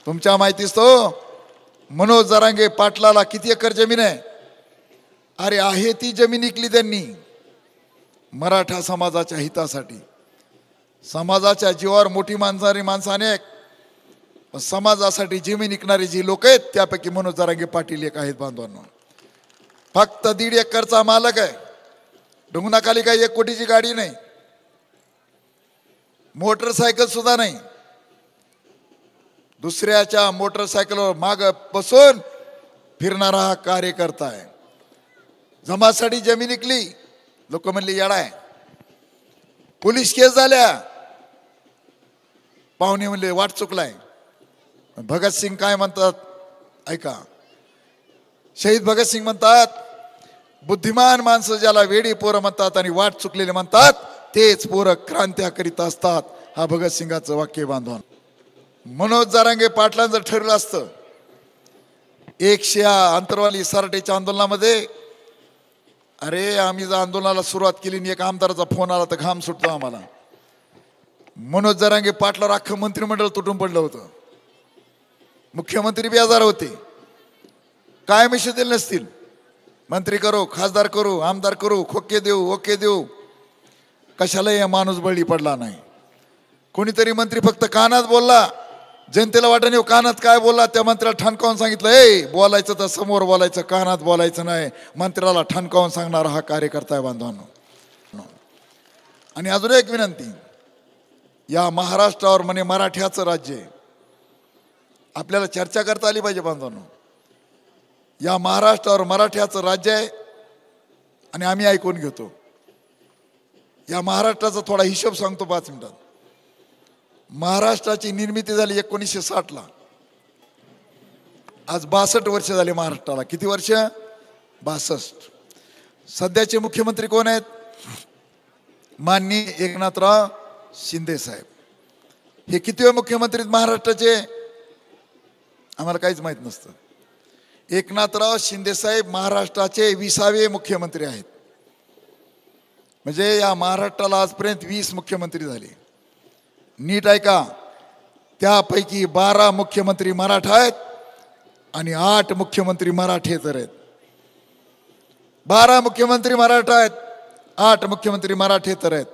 तुमच्या माहितीच तो मनोज जरांगे पाटलाला किती एकर जमीन आहे? अरे आहे ती जमीन विकली त्यांनी मराठा समाजाच्या हितासाठी. समाजाच्या जीवावर मोठी माणसं अनेक, पण समाजासाठी जमीन विकणारी जी लोक आहेत त्यापैकी मनोज जरांगे पाटील एक आहेत. बांधवांनो, फक्त 1.5 एकरचा मालक आहे. डोंगनाखाली काही 1 कोटीची गाडी नाही, मोटरसायकल सुद्धा नाही. दुसऱ्याच्या मोटरसायकलवर माग बसून फिरणारा हा कार्यकर्ता आहे. जमासाठी जमीन विकली, लोक म्हणली येडा आहे. पोलीस केस झाल्या, पाहुणे म्हणले वाट चुकलाय. भगतसिंग काय म्हणतात ऐका, शहीद भगतसिंग म्हणतात बुद्धिमान माणसं ज्याला वेडी पोरं म्हणतात आणि वाट चुकलेले म्हणतात तेच पोरं क्रांत्या करीत असतात. हा भगतसिंगाचं वाक्य. बांधवान, मनोज जरांगे पाटलांचं ठरलं असतं 100 अंतरवाली सराटीच्या आंदोलनामध्ये, अरे आम्ही जर आंदोलनाला सुरुवात केली आणि एक आमदाराचा फोन आला तर घाम सुटतो आम्हाला. मनोज जरांगे पाटलावर अख्खं मंत्रिमंडळ तुटून पडलं होतं. मुख्यमंत्री बेजार होते, काय मिशन दिले नसतील. मंत्री करू, खासदार करू, आमदार करू, खोके देऊ, ओके देऊ, कशाला या माणूस बळी पडला नाही. कोणीतरी मंत्री फक्त कानात बोलला, जनतेला वाटत नाही कानात काय बोलला, त्या मंत्र्याला ठणकावून सांगितलं ए बोलायचं तर समोर बोलायचं, कानात बोलायचं नाही. मंत्र्याला ठणकावून सांगणारा हा कार्यकर्ता आहे. बांधवांनो, आणि अजून एक विनंती, या महाराष्ट्रावर म्हणे मराठ्याचं राज्य आहे, आपल्याला चर्चा करता आली पाहिजे. बांधवांनो, या महाराष्ट्रावर मराठ्याचं राज्य आहे आणि आम्ही ऐकून घेतो. या महाराष्ट्राचा थोडा हिशोब सांगतो 5 मिनिटात. महाराष्ट्राची निर्मिती झाली 1960 ला. आज 62 वर्ष झाले महाराष्ट्राला. किती वर्ष? 62. सध्याचे मुख्यमंत्री कोण आहेत? माननीय एकनाथराव शिंदे साहेब. हे किती मुख्यमंत्री महाराष्ट्राचे? आम्हाला काहीच माहित नसतं. एकनाथराव शिंदे साहेब महाराष्ट्राचे 20वे मुख्यमंत्री आहेत. म्हणजे या महाराष्ट्राला आजपर्यंत 20 मुख्यमंत्री झाले. नीट ऐका, त्यापैकी 12 मुख्यमंत्री मराठा आहेत आणि 8 मुख्यमंत्री मराठेतर आहेत. 12 मुख्यमंत्री मराठा आहेत, 8 मुख्यमंत्री मराठेतर आहेत.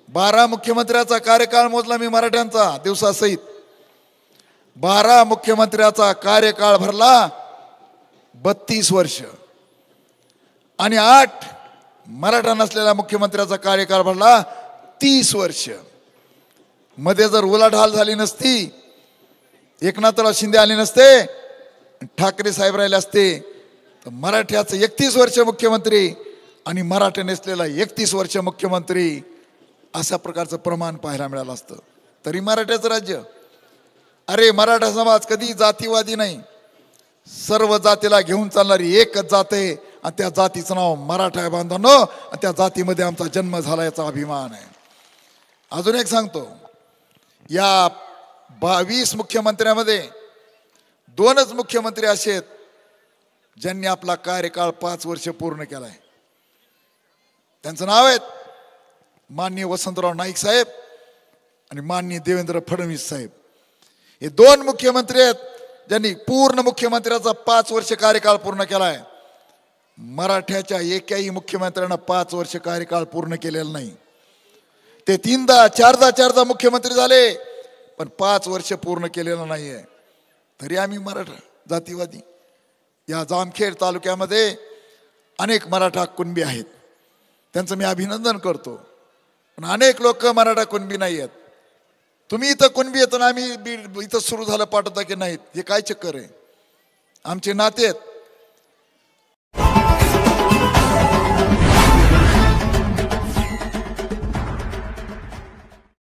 12 मुख्यमंत्र्याचा कार्यकाळ मोजला मी मराठ्यांचा दिवसासहित. 12 मुख्यमंत्र्याचा कार्यकाळ भरला 32 वर्ष आणि 8 मराठा नसलेल्या मुख्यमंत्र्याचा कार्यकाळ भरला 30 वर्ष. मध्ये जर उलाढाल झाली नसती, एकनाथराव शिंदे आले नसते, ठाकरे साहेब राहिले असते, तर मराठ्याचं 31 वर्ष मुख्यमंत्री आणि मराठा नसलेला 31 वर्ष मुख्यमंत्री अशा प्रकारचं प्रमाण पाहायला मिळालं असतं. तरी मराठ्याचं राज्य. अरे मराठा समाज कधी जातीवादी नाही, सर्व जातीला घेऊन चालणारी एकच जात आहे आणि त्या जातीचं नाव मराठा आहे. बांधवांनो, आणि त्या जातीमध्ये आमचा जन्म झाला याचा अभिमान आहे. अजून एक सांगतो, या 22 मुख्यमंत्र्यामध्ये 2च मुख्यमंत्री असे आहेत ज्यांनी आपला कार्यकाळ 5 वर्ष पूर्ण केलाय. त्यांचं नाव आहेत माननीय वसंतराव नाईक साहेब आणि माननीय देवेंद्र फडणवीस साहेब. हे 2 मुख्यमंत्री आहेत ज्यांनी पूर्ण मुख्यमंत्र्याचा 5 वर्ष कार्यकाळ पूर्ण केलाय. मराठ्याच्या एकाही मुख्यमंत्र्यांना 5 वर्ष कार्यकाळ पूर्ण केलेला नाही. ते 3दा 4दा मुख्यमंत्री झाले पण 5 वर्ष पूर्ण केलेलं नाहीये. तरी आम्ही मराठा जातीवादी. या जामखेड तालुक्यामध्ये अनेक मराठा कुणबी आहेत, त्यांचं मी अभिनंदन करतो. पण अनेक लोक मराठा कुणबी नाही आहेत. तुम्ही इथं कुणबी येतो ना, आम्ही इथं सुरू झालं पाठवता की नाहीत, हे काय चक्कर आहे? आमचे नाते आहेत.